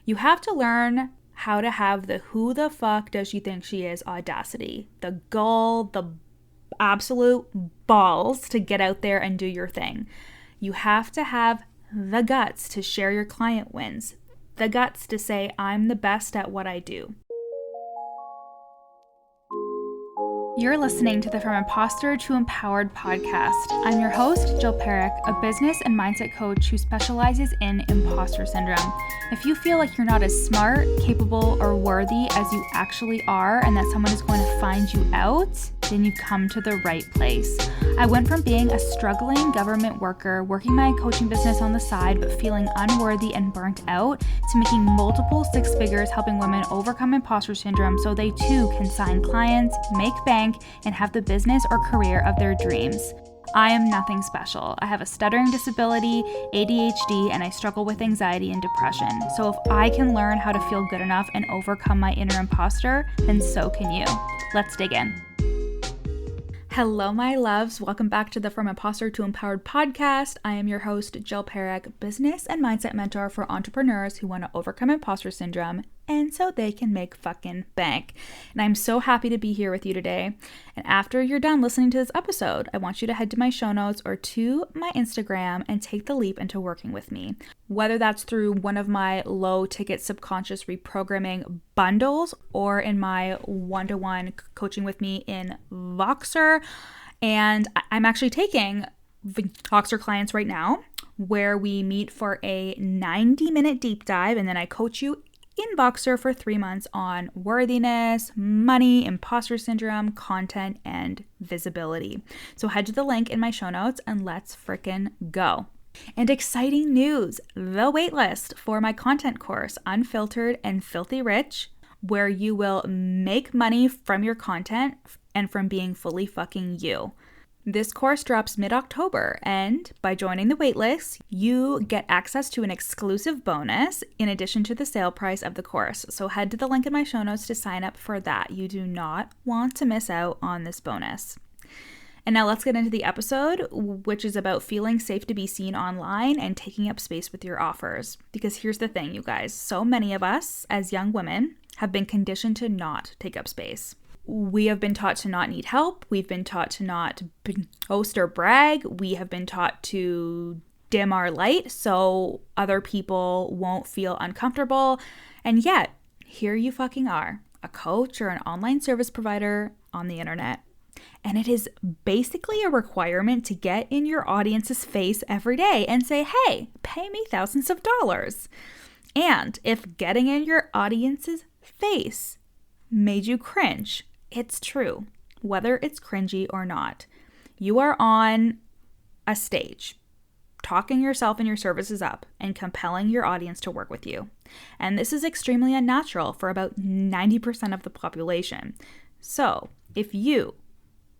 You have to learn how to have the who the fuck does she think she is audacity, the gall, the absolute balls to get out there and do your thing. You have to have the guts to share your client wins, the guts to say, I'm the best at what I do. You're listening to the From Imposter to Empowered podcast. I'm your host, Jill Perrick, a business and mindset coach who specializes in imposter syndrome. If you feel like you're not as smart, capable, or worthy as you actually are, and that someone is going to find you out, then you've come to the right place. I went from being a struggling government worker, working my coaching business on the side, but feeling unworthy and burnt out, to making multiple six figures helping women overcome imposter syndrome so they too can sign clients, make bank, and have the business or career of their dreams. I am nothing special. I have a stuttering disability, ADHD, and I struggle with anxiety and depression. So if I can learn how to feel good enough and overcome my inner imposter, then so can you. Let's dig in. Hello, my loves. Welcome back to the From Imposter to Empowered podcast. I am your host, Jill Perrick, business and mindset mentor for entrepreneurs who want to overcome imposter syndrome and so they can make fucking bank. And I'm so happy to be here with you today. And after you're done listening to this episode, I want you to head to my show notes or to my Instagram and take the leap into working with me. Whether that's through one of my low ticket subconscious reprogramming bundles or in my one-to-one coaching with me in Voxer. And I'm actually taking Voxer clients right now where we meet for a 90-minute deep dive and then I coach you in Voxer for 3 months on worthiness, money, imposter syndrome, content, and visibility. So head to the link in my show notes and let's frickin' go. And exciting news, the waitlist for my content course, Unfiltered and Filthy Rich, where you will make money from your content and from being fully fucking you. This course drops mid-October, and by joining the waitlist, you get access to an exclusive bonus in addition to the sale price of the course. So head to the link in my show notes to sign up for that. You do not want to miss out on this bonus. And now let's get into the episode, which is about feeling safe to be seen online and taking up space with your offers. Because here's the thing, you guys, so many of us as young women have been conditioned to not take up space. We have been taught to not need help. We've been taught to not boast or brag. We have been taught to dim our light so other people won't feel uncomfortable. And yet, here you fucking are, a coach or an online service provider on the internet. And it is basically a requirement to get in your audience's face every day and say, hey, pay me thousands of dollars. And if getting in your audience's face made you cringe, it's true, whether it's cringy or not. You are on a stage, talking yourself and your services up and compelling your audience to work with you. And this is extremely unnatural for about 90% of the population. So if you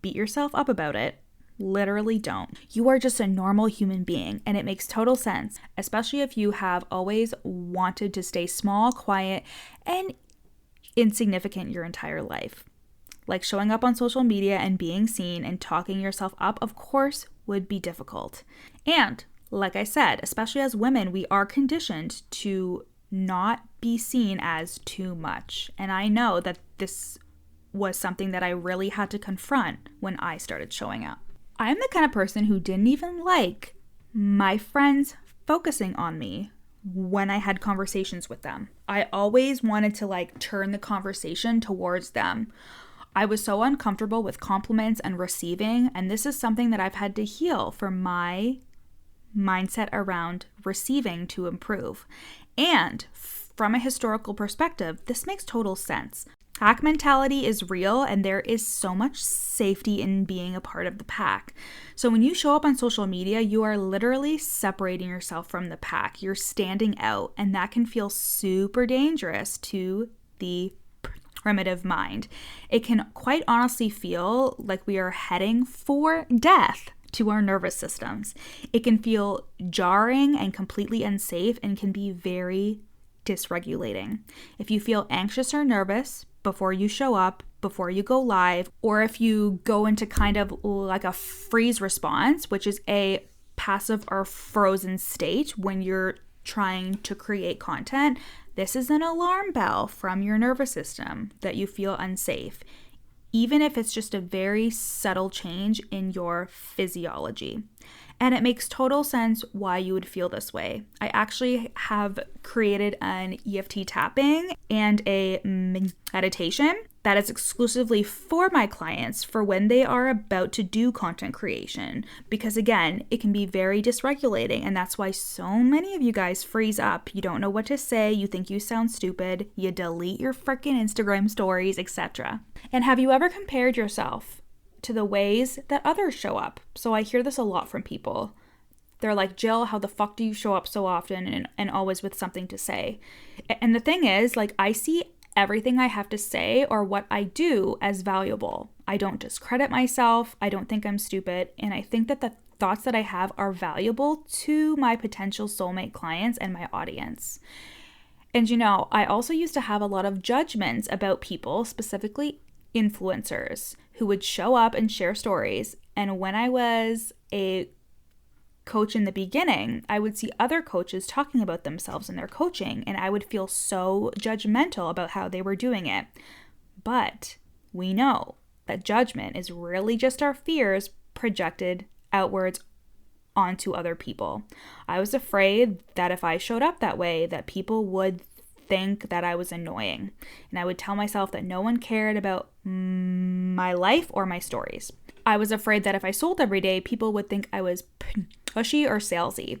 beat yourself up about it, literally don't. You are just a normal human being, and it makes total sense, especially if you have always wanted to stay small, quiet, and insignificant your entire life. Like showing up on social media and being seen and talking yourself up, of course, would be difficult. And like I said, especially as women, we are conditioned to not be seen as too much. And I know that this was something that I really had to confront when I started showing up. I'm the kind of person who didn't even like my friends focusing on me when I had conversations with them. I always wanted to turn the conversation towards them. I was so uncomfortable with compliments and receiving, and this is something that I've had to heal for my mindset around receiving to improve. And from a historical perspective, this makes total sense. Pack mentality is real, and there is so much safety in being a part of the pack. So when you show up on social media, you are literally separating yourself from the pack. You're standing out, and that can feel super dangerous to the primitive mind. It can quite honestly feel like we are heading for death to our nervous systems. It can feel jarring and completely unsafe and can be very dysregulating. If you feel anxious or nervous before you show up, before you go live, or if you go into kind of like a freeze response, which is a passive or frozen state when you're trying to create content, This is an alarm bell from your nervous system that you feel unsafe, even if it's just a very subtle change in your physiology. And it makes total sense why you would feel this way. I actually have created an EFT tapping and a meditation that is exclusively for my clients for when they are about to do content creation. Because again, it can be very dysregulating, and that's why so many of you guys freeze up. You don't know what to say, you think you sound stupid, you delete your freaking Instagram stories, etc. And have you ever compared yourself to the ways that others show up? So I hear this a lot from people. They're like, Jill, how the fuck do you show up so often and always with something to say? And the thing is, like, I see everything I have to say or what I do as valuable. I don't discredit myself. I don't think I'm stupid. And I think that the thoughts that I have are valuable to my potential soulmate clients and my audience. And I also used to have a lot of judgments about people, specifically influencers, who would show up and share stories. And when I was a coach in the beginning, I would see other coaches talking about themselves in their coaching, and I would feel so judgmental about how they were doing it. But we know that judgment is really just our fears projected outwards onto other people. I was afraid that if I showed up that way, that people would think that I was annoying. And I would tell myself that no one cared about my life or my stories. I was afraid that if I sold every day, people would think I was pushy or salesy.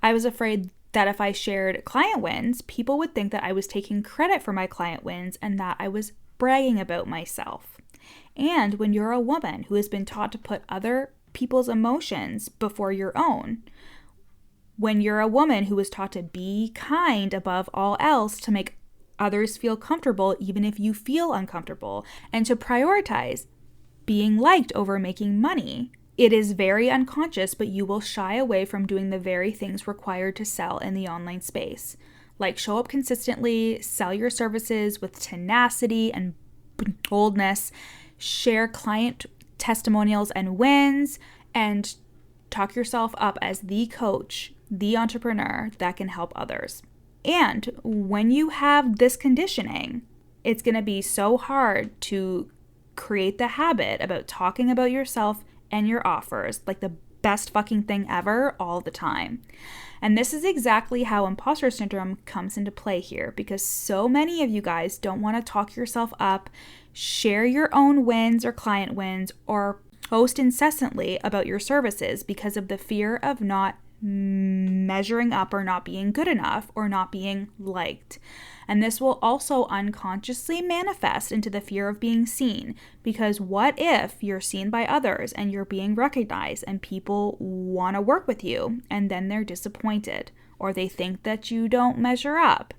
I was afraid that if I shared client wins, people would think that I was taking credit for my client wins and that I was bragging about myself. And when you're a woman who has been taught to put other people's emotions before your own, when you're a woman who was taught to be kind above all else, to make others feel comfortable even if you feel uncomfortable, and to prioritize being liked over making money, it is very unconscious, but you will shy away from doing the very things required to sell in the online space. Like show up consistently, sell your services with tenacity and boldness, share client testimonials and wins, and talk yourself up as the coach, the entrepreneur that can help others. And when you have this conditioning, it's going to be so hard to create the habit about talking about yourself and your offers like the best fucking thing ever all the time. And this is exactly how imposter syndrome comes into play here, because so many of you guys don't want to talk yourself up, share your own wins or client wins, or post incessantly about your services because of the fear of not measuring up or not being good enough or not being liked. And this will also unconsciously manifest into the fear of being seen, because what if you're seen by others and you're being recognized and people want to work with you and then they're disappointed or they think that you don't measure up?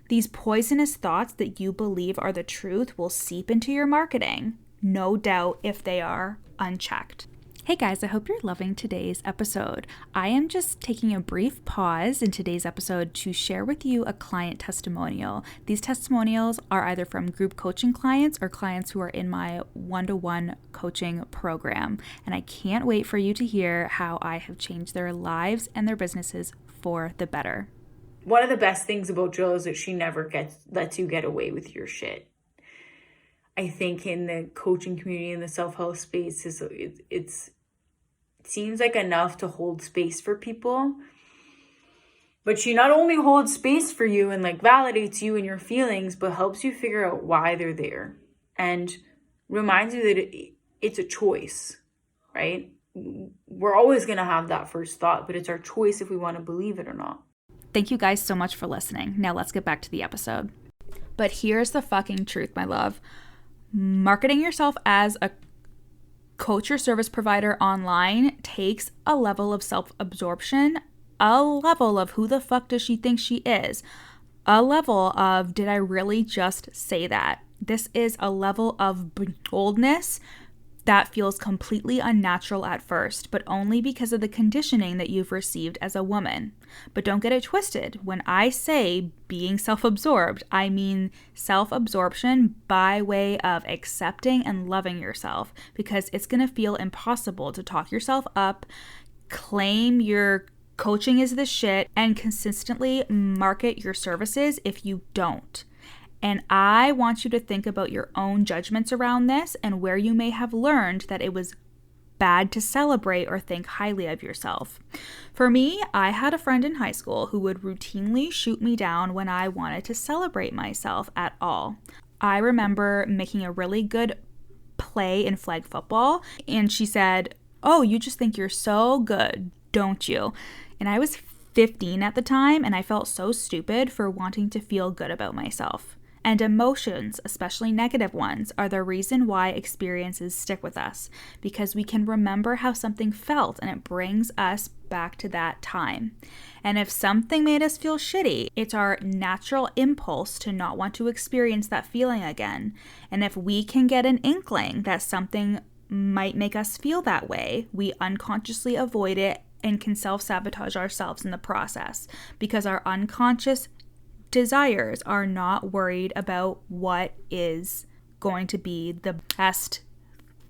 These poisonous thoughts that you believe are the truth will seep into your marketing, no doubt, if they are unchecked. Hey guys, I hope you're loving today's episode. I am just taking a brief pause in today's episode to share with you a client testimonial. These testimonials are either from group coaching clients or clients who are in my one-to-one coaching program. And I can't wait for you to hear how I have changed their lives and their businesses for the better. One of the best things about Jill is that she never lets you get away with your shit. I think in the coaching community, in the self-help space, it seems like enough to hold space for people. But she not only holds space for you and like validates you and your feelings, but helps you figure out why they're there and reminds you that it's a choice, right? We're always going to have that first thought, but it's our choice if we want to believe it or not. Thank you guys so much for listening. Now let's get back to the episode. But here's the fucking truth, my love. Marketing yourself as a coach or service provider online takes a level of self-absorption, a level of who the fuck does she think she is, a level of did I really just say that? This is a level of boldness that feels completely unnatural at first, but only because of the conditioning that you've received as a woman. But don't get it twisted. When I say being self-absorbed, I mean self-absorption by way of accepting and loving yourself, because it's going to feel impossible to talk yourself up, claim your coaching is the shit, and consistently market your services if you don't. And I want you to think about your own judgments around this and where you may have learned that it was bad to celebrate or think highly of yourself. For me, I had a friend in high school who would routinely shoot me down when I wanted to celebrate myself at all. I remember making a really good play in flag football, and she said, "Oh, you just think you're so good, don't you?" And I was 15 at the time, and I felt so stupid for wanting to feel good about myself. And emotions, especially negative ones, are the reason why experiences stick with us, because we can remember how something felt and it brings us back to that time. And if something made us feel shitty, it's our natural impulse to not want to experience that feeling again. And if we can get an inkling that something might make us feel that way, we unconsciously avoid it and can self-sabotage ourselves in the process, because our unconscious desires are not worried about what is going to be the best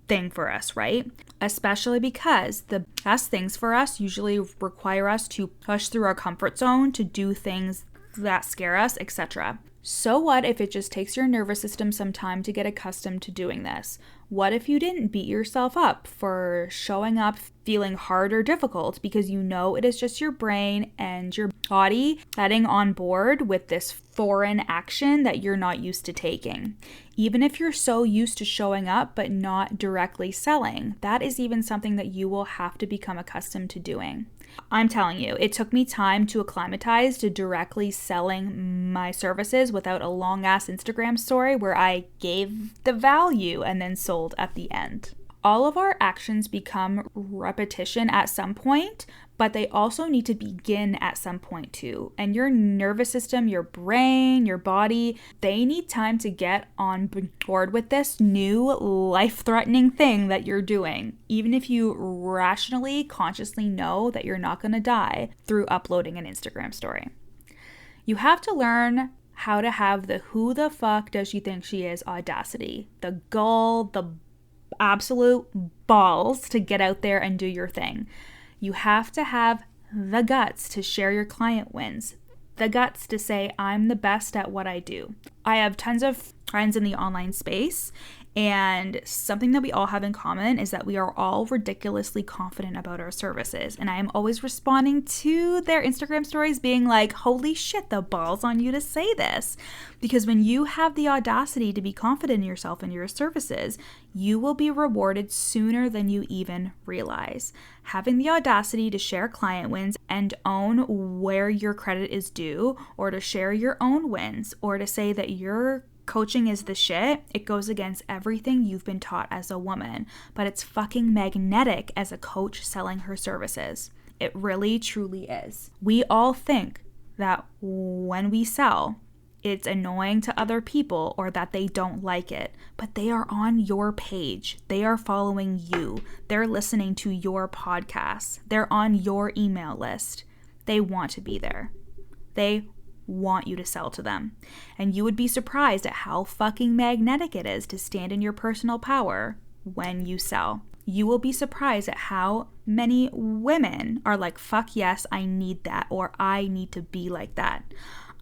thing for us, right? Especially because the best things for us usually require us to push through our comfort zone, to do things that scare us, etc. So what if it just takes your nervous system some time to get accustomed to doing this? What if you didn't beat yourself up for showing up feeling hard or difficult, because you know it is just your brain and your body getting on board with this foreign action that you're not used to taking? Even if you're so used to showing up but not directly selling, that is even something that you will have to become accustomed to doing. I'm telling you, it took me time to acclimatize to directly selling my services without a long-ass Instagram story where I gave the value and then sold at the end. All of our actions become repetition at some point, but they also need to begin at some point too. And your nervous system, your brain, your body, they need time to get on board with this new life-threatening thing that you're doing, even if you rationally, consciously know that you're not going to die through uploading an Instagram story. You have to learn how to have the "who the fuck does she think she is" audacity, the gall, the absolute balls to get out there and do your thing. You have to have the guts to share your client wins, the guts to say, "I'm the best at what I do." I have tons of friends in the online space, and something that we all have in common is that we are all ridiculously confident about our services. And I am always responding to their Instagram stories being like, "Holy shit, the balls on you to say this." Because when you have the audacity to be confident in yourself and your services, you will be rewarded sooner than you even realize. Having the audacity to share client wins and own where your credit is due, or to share your own wins, or to say that your coaching is the shit, it goes against everything you've been taught as a woman, but it's fucking magnetic as a coach selling her services. It really, truly is. We all think that when we sell, it's annoying to other people or that they don't like it, but they are on your page. They are following you. They're listening to your podcasts. They're on your email list. They want to be there. They want you to sell to them. And you would be surprised at how fucking magnetic it is to stand in your personal power when you sell. You will be surprised at how many women are like, "Fuck yes, I need that," or "I need to be like that."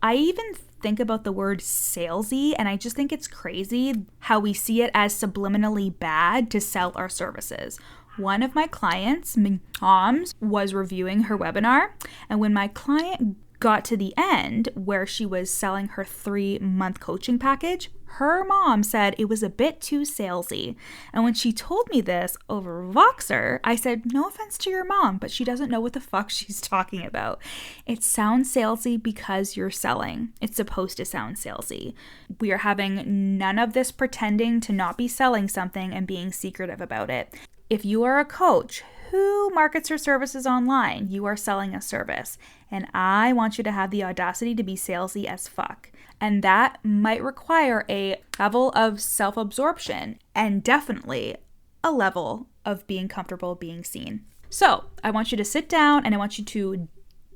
I even think about the word salesy, and I just think it's crazy how we see it as subliminally bad to sell our services. One of my clients, Mom's, was reviewing her webinar, and when my client got to the end where she was selling her 3-month coaching package, her mom said it was a bit too salesy. And when she told me this over Voxer, I said, "No offense to your mom, but she doesn't know what the fuck she's talking about. It sounds salesy because you're selling. It's supposed to sound salesy. We are having none of this pretending to not be selling something and being secretive about it. If you are a coach who markets her services online, you are selling a service. And I want you to have the audacity to be salesy as fuck." And that might require a level of self-absorption and definitely a level of being comfortable being seen. So I want you to sit down and I want you to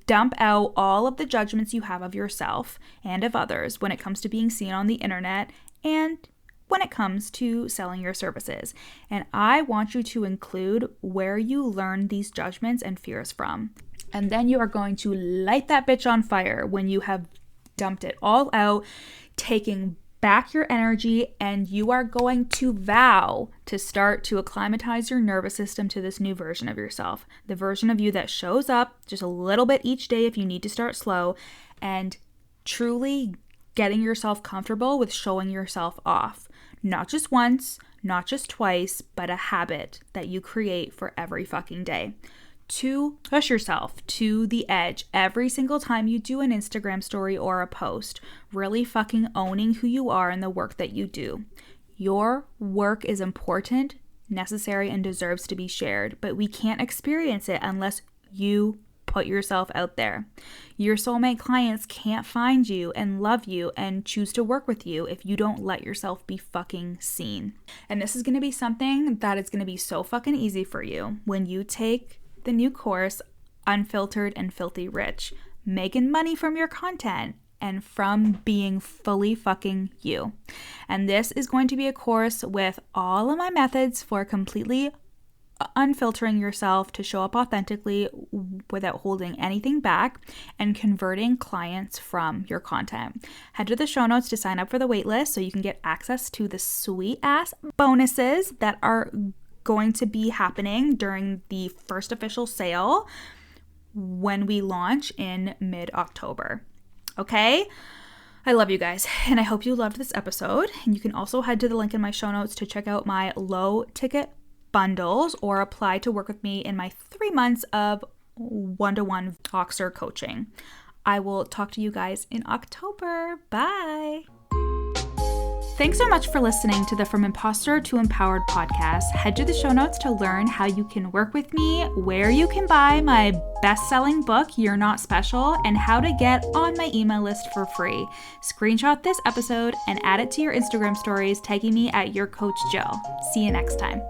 dump out all of the judgments you have of yourself and of others when it comes to being seen on the internet and when it comes to selling your services. And I want you to include where you learn these judgments and fears from. And then you are going to light that bitch on fire when you have dumped it all out, taking back your energy, and you are going to vow to start to acclimatize your nervous system to this new version of yourself. The version of you that shows up just a little bit each day if you need to start slow, and truly getting yourself comfortable with showing yourself off. Not just once, not just twice, but a habit that you create for every fucking day. To push yourself to the edge every single time you do an Instagram story or a post, really fucking owning who you are and the work that you do. Your work is important, necessary, and deserves to be shared, but we can't experience it unless you put yourself out there. Your soulmate clients can't find you and love you and choose to work with you if you don't let yourself be fucking seen. And this is going to be something that is going to be so fucking easy for you when you take the new course, Unfiltered and Filthy Rich, making money from your content and from being fully fucking you. And this is going to be a course with all of my methods for completely unfiltering yourself to show up authentically without holding anything back and converting clients from your content. Head to the show notes to sign up for the waitlist so you can get access to the sweet ass bonuses that are going to be happening during the first official sale when we launch in mid-October. Okay? I love you guys, and I hope you loved this episode. And you can also head to the link in my show notes to check out my low ticket bundles or apply to work with me in my 3 months of one-to-one Voxer coaching. I will talk to you guys in October. Bye. Thanks so much for listening to the From Imposter to Empowered podcast. Head to the show notes to learn how you can work with me, where you can buy my best-selling book, You're Not Special, and how to get on my email list for free. Screenshot this episode and add it to your Instagram stories, tagging me at Your Coach Jill. See you next time.